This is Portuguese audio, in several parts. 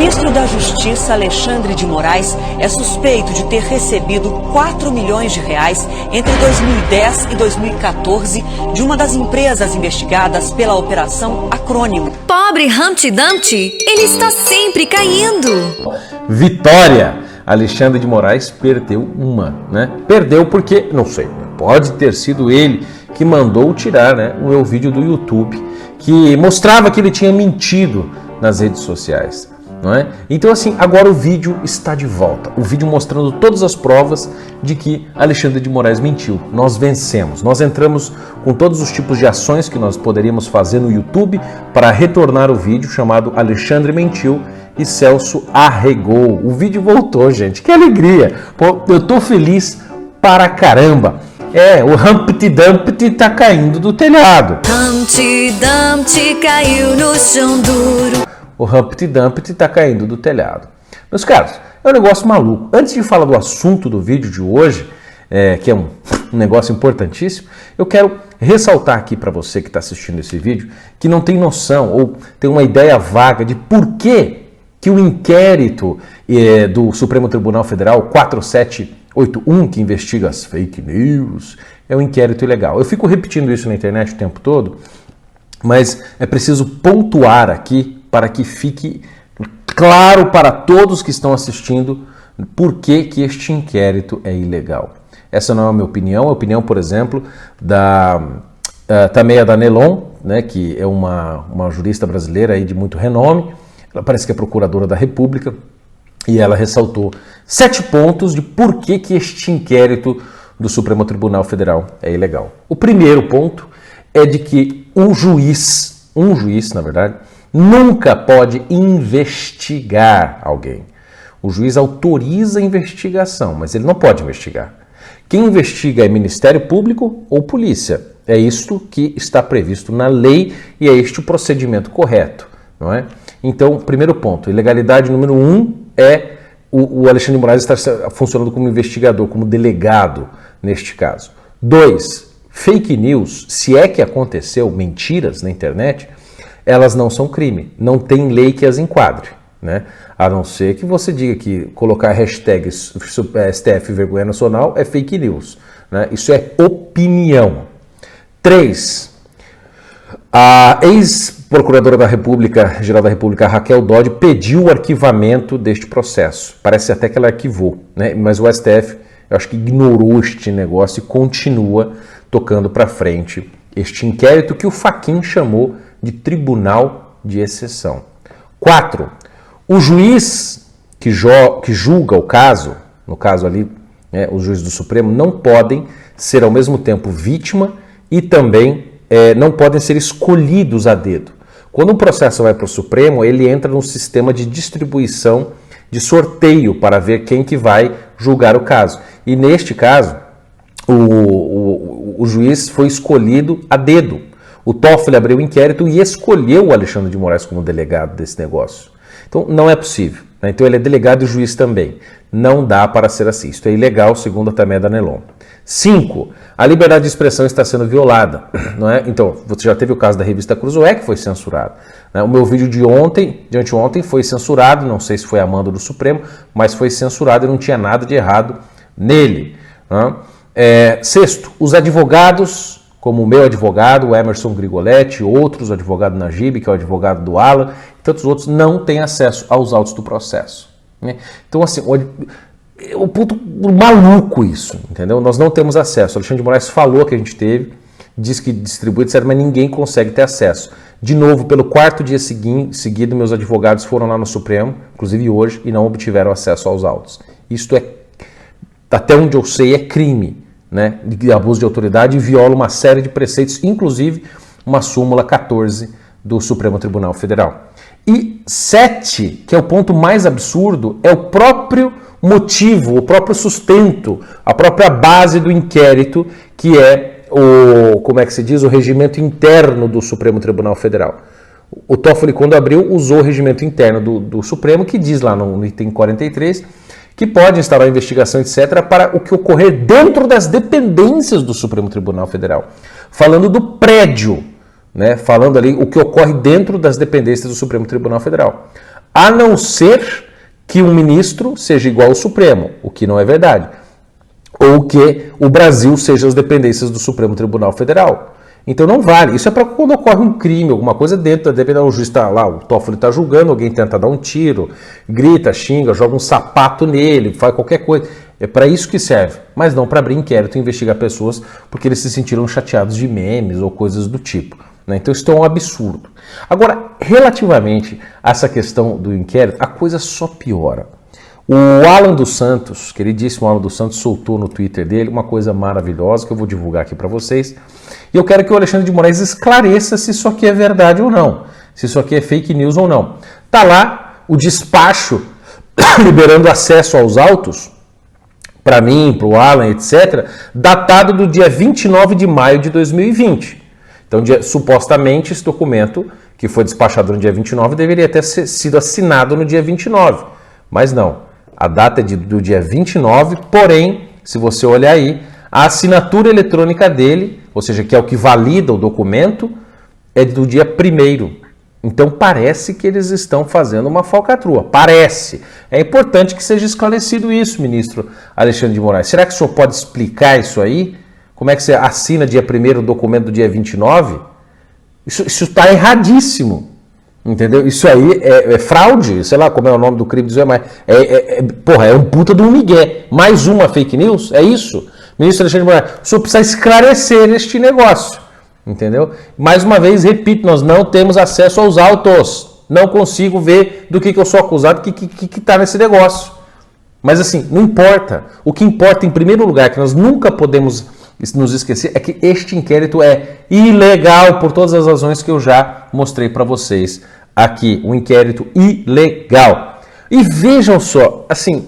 ministro da Justiça, Alexandre de Moraes, é suspeito de ter recebido 4 milhões de reais entre 2010 e 2014 de uma das empresas investigadas pela Operação Acrônimo. Pobre Humpty Dumpty, ele está sempre caindo. Vitória! Alexandre de Moraes perdeu uma, né? Perdeu porque, não sei, pode ter sido ele que mandou tirar, né, o meu vídeo do YouTube, que mostrava que ele tinha mentido nas redes sociais. Não é? Então assim, agora o vídeo está de volta, o vídeo mostrando todas as provas de que Alexandre de Moraes mentiu. Nós vencemos, nós entramos com todos os tipos de ações que nós poderíamos fazer no YouTube para retornar o vídeo chamado Alexandre Mentiu e Celso Arregou. O vídeo voltou, gente, que alegria! Pô, eu tô feliz para caramba. O Humpty Dumpty tá caindo do telhado. Humpty Dumpty caiu no chão duro. O Humpty Dumpty está caindo do telhado. Meus caros, é um negócio maluco. Antes de falar do assunto do vídeo de hoje, que é um negócio importantíssimo, eu quero ressaltar aqui para você que está assistindo esse vídeo, que não tem noção ou tem uma ideia vaga de por que o inquérito do Supremo Tribunal Federal 4781, que investiga as fake news, é um inquérito ilegal. Eu fico repetindo isso na internet o tempo todo, mas é preciso pontuar aqui para que fique claro para todos que estão assistindo por que este inquérito é ilegal. Essa não é a minha opinião, a opinião, por exemplo, da Tameia Danelon, né, que é uma jurista brasileira aí de muito renome. Ela parece que é procuradora da República e ela ressaltou 7 pontos de por que este inquérito do Supremo Tribunal Federal é ilegal. O primeiro ponto é de que um juiz, na verdade, nunca pode investigar alguém. O juiz autoriza a investigação, mas ele não pode investigar. Quem investiga é Ministério Público ou polícia. É isto que está previsto na lei e é este o procedimento correto, não é? Então, primeiro ponto, ilegalidade número 1 é o Alexandre de Moraes estar funcionando como investigador, como delegado neste caso. 2, fake news, se é que aconteceu mentiras na internet, elas não são crime, não tem lei que as enquadre, né? A não ser que você diga que colocar hashtag STF Vergonha Nacional é fake news, né? Isso é opinião. 3, a ex-procuradora da República, Geral da República, Raquel Dodge, pediu o arquivamento deste processo. Parece até que ela arquivou, né? Mas o STF, eu acho que ignorou este negócio e continua tocando para frente este inquérito que o Fachin chamou de tribunal de exceção. 4, o juiz que julga o caso, no caso ali, os juízes do Supremo, não podem ser ao mesmo tempo vítima e também não podem ser escolhidos a dedo. Quando um processo vai para o Supremo, ele entra num sistema de distribuição, de sorteio para ver quem que vai julgar o caso. E neste caso, o juiz foi escolhido a dedo. O Toffoli abriu o inquérito e escolheu o Alexandre de Moraes como delegado desse negócio. Então, não é possível, né? Então, ele é delegado e juiz também. Não dá para ser assim. Isso é ilegal, segundo a Tameia Danelon. 5, a liberdade de expressão está sendo violada, não é? Então, você já teve o caso da revista Cruzoé, que foi censurado, né? O meu vídeo de anteontem, foi censurado, não sei se foi a mando do Supremo, mas foi censurado e não tinha nada de errado nele, né? 6, os advogados, como o meu advogado, o Emerson Grigoletti, outros, o advogado Najib, que é o advogado do Alan, e tantos outros, não têm acesso aos autos do processo, né? Então, assim, o ponto maluco isso, entendeu? Nós não temos acesso. O Alexandre de Moraes falou que a gente teve, diz que distribui, etc., mas ninguém consegue ter acesso. De novo, pelo 4º dia seguido, meus advogados foram lá no Supremo, inclusive hoje, e não obtiveram acesso aos autos. Isto até onde eu sei, é crime, né, de abuso de autoridade e viola uma série de preceitos, inclusive uma súmula 14 do Supremo Tribunal Federal. E 7, que é o ponto mais absurdo, é o próprio motivo, o próprio sustento, a própria base do inquérito, que é o regimento interno do Supremo Tribunal Federal. O Toffoli, quando abriu, usou o regimento interno do Supremo, que diz lá no item 43, que pode instaurar investigação, etc., para o que ocorrer dentro das dependências do Supremo Tribunal Federal. Falando do prédio, né? Falando ali o que ocorre dentro das dependências do Supremo Tribunal Federal. a não ser que um ministro seja igual ao Supremo, o que não é verdade, ou que o Brasil seja as dependências do Supremo Tribunal Federal. Então não vale. Isso é para quando ocorre um crime, alguma coisa dentro, dependendo, o juiz está lá, o Toffoli está julgando, alguém tenta dar um tiro, grita, xinga, joga um sapato nele, faz qualquer coisa. É para isso que serve, mas não para abrir inquérito e investigar pessoas porque eles se sentiram chateados de memes ou coisas do tipo. Né? Então isso é um absurdo. Agora, relativamente a essa questão do inquérito, a coisa só piora. O Alan dos Santos, queridíssimo Alan dos Santos, soltou no Twitter dele uma coisa maravilhosa que eu vou divulgar aqui para vocês. E eu quero que o Alexandre de Moraes esclareça se isso aqui é verdade ou não, se isso aqui é fake news ou não. Tá lá o despacho liberando acesso aos autos, para mim, para o Alan, etc., datado do dia 29 de maio de 2020. Então, supostamente, esse documento, que foi despachado no dia 29, deveria ter sido assinado no dia 29. Mas não. A data é do dia 29, porém, se você olhar aí, a assinatura eletrônica dele, ou seja, que é o que valida o documento, é do dia 1º. Então parece que eles estão fazendo uma falcatrua. Parece. É importante que seja esclarecido isso, ministro Alexandre de Moraes. Será que o senhor pode explicar isso aí? Como é que você assina dia 1º o documento do dia 29? Isso está erradíssimo. Entendeu? Isso aí é fraude, sei lá como é o nome do crime disso, mas porra, é um puta de um migué. Mais uma fake news? É isso? Ministro Alexandre de Moraes, o senhor precisa esclarecer este negócio. Entendeu? Mais uma vez, repito, nós não temos acesso aos autos. Não consigo ver do que eu sou acusado, o que está nesse negócio. Mas assim, não importa. O que importa, em primeiro lugar, que nós nunca podemos nos esquecer, é que este inquérito é ilegal por todas as razões que eu já mostrei para vocês aqui. Um inquérito ilegal. E vejam só, assim,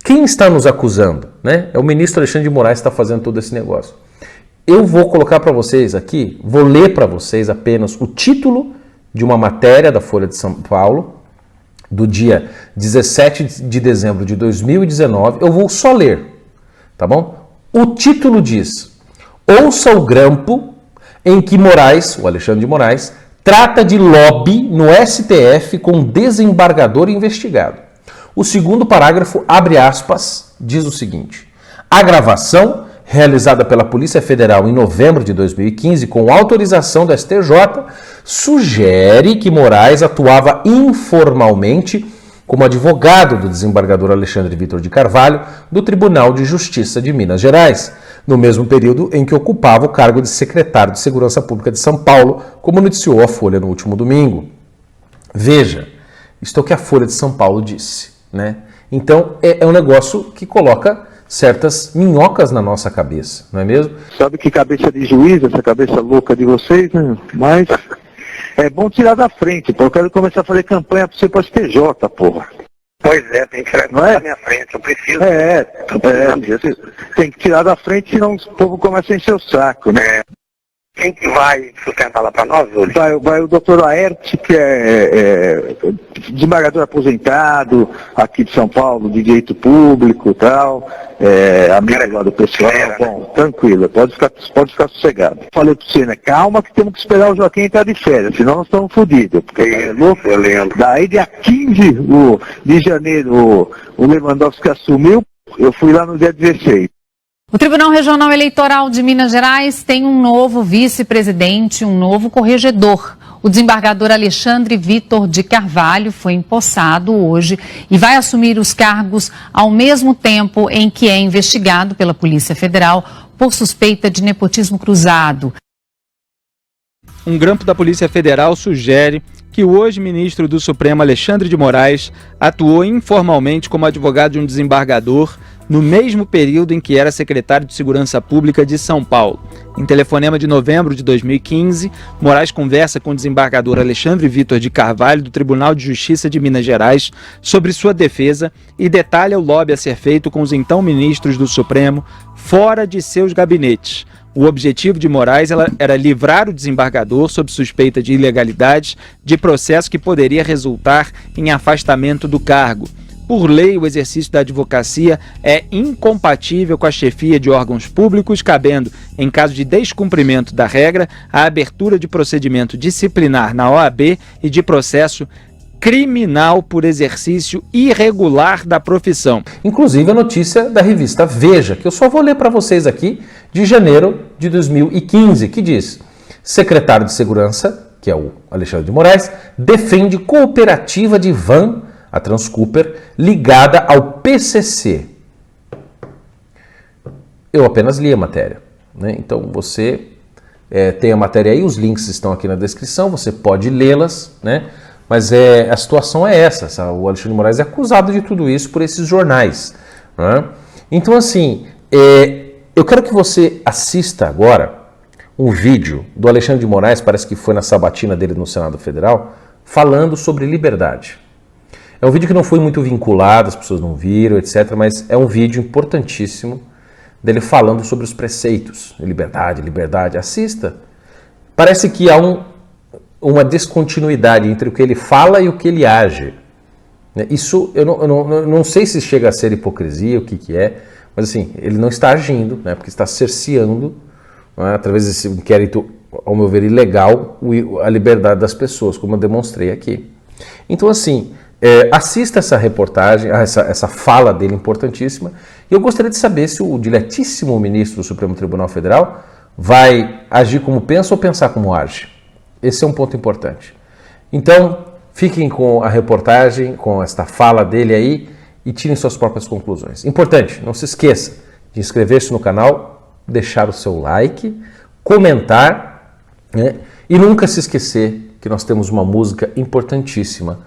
quem está nos acusando, né? É o ministro Alexandre de Moraes que está fazendo todo esse negócio. Eu vou colocar para vocês aqui, vou ler para vocês apenas o título de uma matéria da Folha de São Paulo, do dia 17 de dezembro de 2019. Eu vou só ler, tá bom? O título diz: ouça o grampo em que Moraes, o Alexandre de Moraes, trata de lobby no STF com desembargador investigado. O segundo parágrafo, abre aspas, diz o seguinte: a gravação realizada pela Polícia Federal em novembro de 2015, com autorização do STJ, sugere que Moraes atuava informalmente como advogado do desembargador Alexandre Vitor de Carvalho, do Tribunal de Justiça de Minas Gerais, no mesmo período em que ocupava o cargo de secretário de Segurança Pública de São Paulo, como noticiou a Folha no último domingo. Veja, isto é o que a Folha de São Paulo disse, né? Então, é um negócio que coloca certas minhocas na nossa cabeça, não é mesmo? Sabe que cabeça de juiz, essa cabeça louca de vocês, né? Mas é bom tirar da frente, pô. Eu quero começar a fazer campanha para você para STJ, porra. Pois é, tem que tirar da minha frente, eu preciso. Tem que tirar da frente, senão o povo começa a encher o saco, né? Quem que vai sustentar lá para nós hoje? Vai o doutor Laerte, que é desembargador aposentado aqui de São Paulo, de direito público e tal, amigo lá do pessoal. Bom, tranquilo, pode ficar sossegado. Falei para você, né? Calma que temos que esperar o Joaquim entrar de férias, senão nós estamos fodidos. Porque é louco. Eu lembro. Daí dia 15 de janeiro o Lewandowski assumiu, eu fui lá no dia 16. O Tribunal Regional Eleitoral de Minas Gerais tem um novo vice-presidente, um novo corregedor. O desembargador Alexandre Vitor de Carvalho foi empossado hoje e vai assumir os cargos ao mesmo tempo em que é investigado pela Polícia Federal por suspeita de nepotismo cruzado. Um grampo da Polícia Federal sugere que o hoje ministro do Supremo Alexandre de Moraes atuou informalmente como advogado de um desembargador no mesmo período em que era secretário de Segurança Pública de São Paulo. Em telefonema de novembro de 2015, Moraes conversa com o desembargador Alexandre Vitor de Carvalho, do Tribunal de Justiça de Minas Gerais, sobre sua defesa e detalha o lobby a ser feito com os então ministros do Supremo fora de seus gabinetes. O objetivo de Moraes era livrar o desembargador sob suspeita de ilegalidades de processo que poderia resultar em afastamento do cargo. Por lei, o exercício da advocacia é incompatível com a chefia de órgãos públicos, cabendo, em caso de descumprimento da regra, a abertura de procedimento disciplinar na OAB e de processo criminal por exercício irregular da profissão. Inclusive a notícia da revista Veja, que eu só vou ler para vocês aqui, de janeiro de 2015, que diz: secretário de Segurança, que é o Alexandre de Moraes, defende cooperativa de van, a Transcooper, ligada ao PCC. Eu apenas li a matéria, né? Então você tem a matéria aí, os links estão aqui na descrição, você pode lê-las, né? Mas a situação é essa, o Alexandre de Moraes é acusado de tudo isso por esses jornais, né? Então assim, eu quero que você assista agora um vídeo do Alexandre de Moraes, parece que foi na sabatina dele no Senado Federal, falando sobre liberdade. É um vídeo que não foi muito vinculado, as pessoas não viram, etc., mas é um vídeo importantíssimo dele falando sobre os preceitos. Liberdade, liberdade. Assista. Parece que há uma descontinuidade entre o que ele fala e o que ele age. Isso, eu não sei se chega a ser hipocrisia, o que é, mas assim, ele não está agindo, né, porque está cerceando, né, através desse inquérito, ao meu ver, ilegal, a liberdade das pessoas, como eu demonstrei aqui. Então, assim, assista essa reportagem, essa fala dele importantíssima, e eu gostaria de saber se o diletíssimo ministro do Supremo Tribunal Federal vai agir como pensa ou pensar como age. Esse é um ponto importante. Então, fiquem com a reportagem, com esta fala dele aí, e tirem suas próprias conclusões. Importante, não se esqueça de inscrever-se no canal, deixar o seu like, comentar, né? E nunca se esquecer que nós temos uma música importantíssima.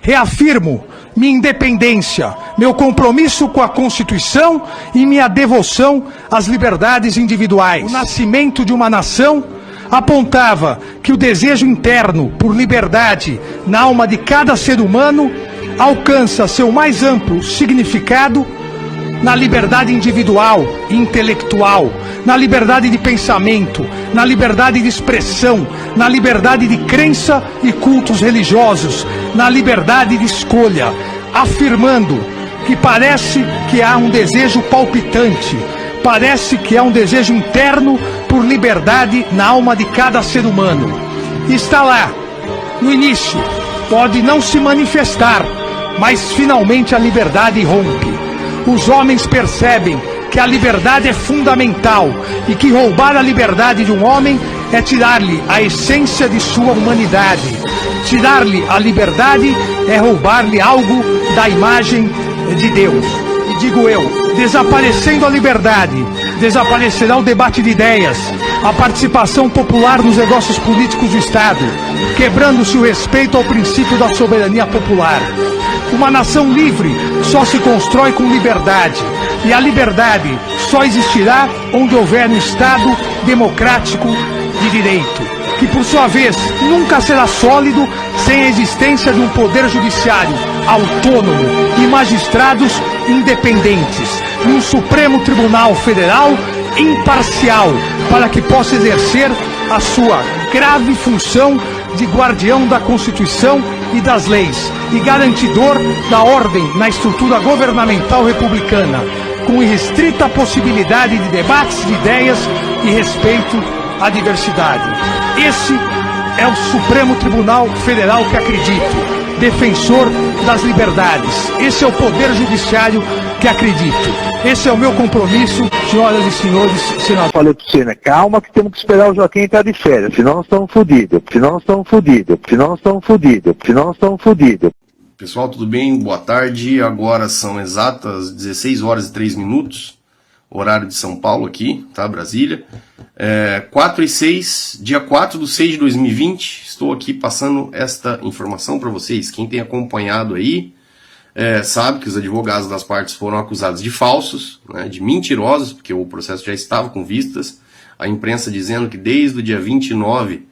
Reafirmo minha independência, meu compromisso com a Constituição e minha devoção às liberdades individuais. O nascimento de uma nação apontava que o desejo interno por liberdade na alma de cada ser humano alcança seu mais amplo significado na liberdade individual e intelectual, na liberdade de pensamento, na liberdade de expressão, na liberdade de crença e cultos religiosos, na liberdade de escolha, afirmando que parece que há um desejo palpitante, parece que há um desejo interno por liberdade na alma de cada ser humano. Está lá, no início, pode não se manifestar, mas finalmente a liberdade rompe. Os homens percebem que a liberdade é fundamental e que roubar a liberdade de um homem é tirar-lhe a essência de sua humanidade. Tirar-lhe a liberdade é roubar-lhe algo da imagem de Deus. E digo eu, desaparecendo a liberdade, desaparecerá o debate de ideias, a participação popular nos negócios políticos do Estado, quebrando-se o respeito ao princípio da soberania popular. Uma nação livre só se constrói com liberdade, e a liberdade só existirá onde houver um Estado democrático de direito, que por sua vez nunca será sólido sem a existência de um poder judiciário autônomo e magistrados independentes, e um Supremo Tribunal Federal imparcial, para que possa exercer a sua grave função de guardião da Constituição e das leis, e garantidor da ordem na estrutura governamental republicana, com irrestrita possibilidade de debates de ideias e respeito à diversidade. Esse é o Supremo Tribunal Federal que acredito, defensor das liberdades. Esse é o Poder Judiciário que acredito. Esse é o meu compromisso, senhoras e senhores senadores. Falei para você, né? Calma que temos que esperar o Joaquim entrar de férias, senão nós estamos fodidos, senão nós estamos fodidos, senão nós estamos fodidos, senão nós estamos fodidos. Pessoal, tudo bem? Boa tarde. Agora são exatas 16 horas e 3 minutos, horário de São Paulo aqui, tá? Brasília. 4 e 6, dia 4/6 de 2020, estou aqui passando esta informação para vocês. Quem tem acompanhado aí sabe que os advogados das partes foram acusados de falsos, né, de mentirosos, porque o processo já estava com vistas. A imprensa dizendo que desde o dia 29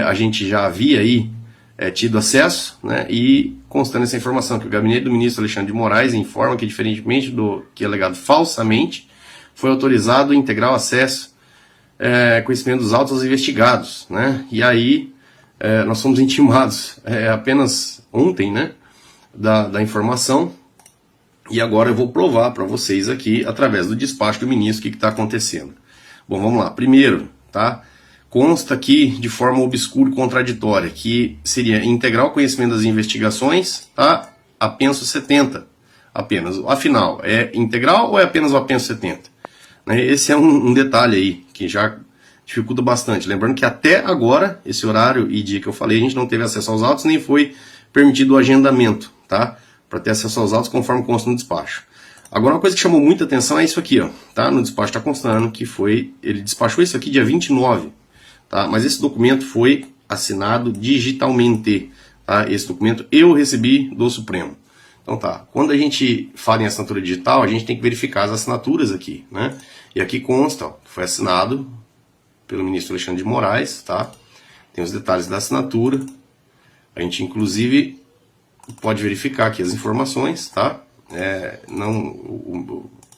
a gente já havia aí tido acesso, né, e constando essa informação que o gabinete do ministro Alexandre de Moraes informa que, diferentemente do que é alegado falsamente, foi autorizado o integral acesso, conhecimento dos autos aos investigados, né, e aí nós fomos intimados apenas ontem, né, da informação, e agora eu vou provar para vocês aqui, através do despacho do ministro, o que está acontecendo. Bom, vamos lá. Primeiro, tá? Consta aqui de forma obscura e contraditória que seria integral conhecimento das investigações, tá? Apenso 70 apenas. Afinal, é integral ou é apenas o apenso 70? Esse é um detalhe aí que já dificulta bastante. Lembrando que até agora, esse horário e dia que eu falei, a gente não teve acesso aos autos, nem foi permitido o agendamento, tá? Para ter acesso aos autos conforme consta no despacho. Agora, uma coisa que chamou muita atenção é isso aqui, ó, tá? No despacho está constando que ele despachou isso aqui dia 29, tá? Mas esse documento foi assinado digitalmente, tá? Esse documento eu recebi do Supremo. Então tá, quando a gente fala em assinatura digital, a gente tem que verificar as assinaturas aqui, né? E aqui consta, ó, que foi assinado pelo ministro Alexandre de Moraes, tá? Tem os detalhes da assinatura. A gente, inclusive, pode verificar aqui as informações, tá?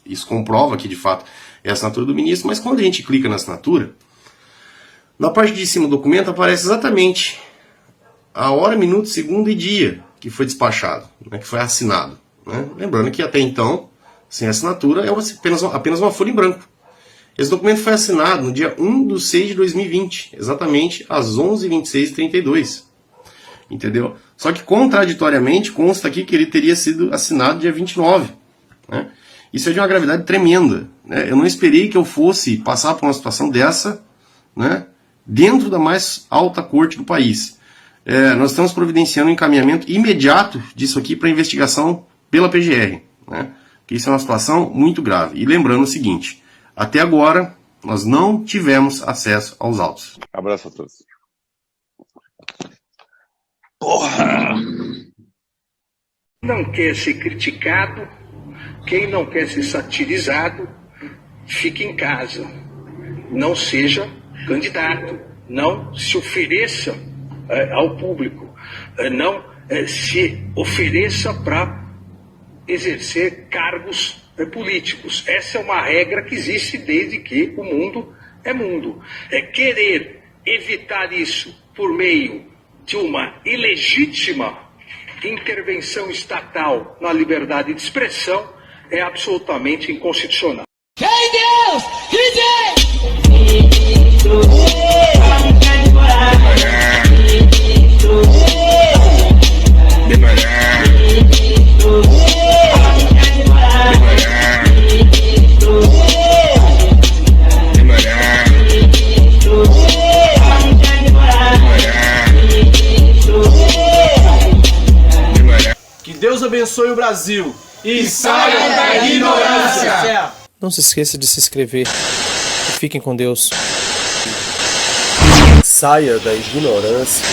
Isso comprova que, de fato, é a assinatura do ministro, mas quando a gente clica na assinatura, na parte de cima do documento aparece exatamente a hora, minuto, segundo e dia que foi despachado, né, que foi assinado, né? Lembrando que até então, sem assinatura, é apenas uma folha em branco. Esse documento foi assinado no dia 1/6/2020, exatamente às 11h26h32. Entendeu? Só que contraditoriamente consta aqui que ele teria sido assinado dia 29. Né? Isso é de uma gravidade tremenda. Né? Eu não esperei que eu fosse passar por uma situação dessa, né, dentro da mais alta corte do país. Nós estamos providenciando um encaminhamento imediato disso aqui para investigação pela PGR. Né? Que isso é uma situação muito grave. E lembrando o seguinte, até agora nós não tivemos acesso aos autos. Abraço a todos. Porra! Não quer ser criticado, quem não quer ser satirizado, fique em casa. Não seja candidato, não se ofereça ao público, não se ofereça para exercer cargos políticos. Essa é uma regra que existe desde que o mundo é mundo. Querer evitar isso por meio de uma ilegítima intervenção estatal na liberdade de expressão é absolutamente inconstitucional. Deus! Que Deus abençoe o Brasil e saia da ignorância! Não se esqueça de se inscrever e fiquem com Deus. Saia da ignorância.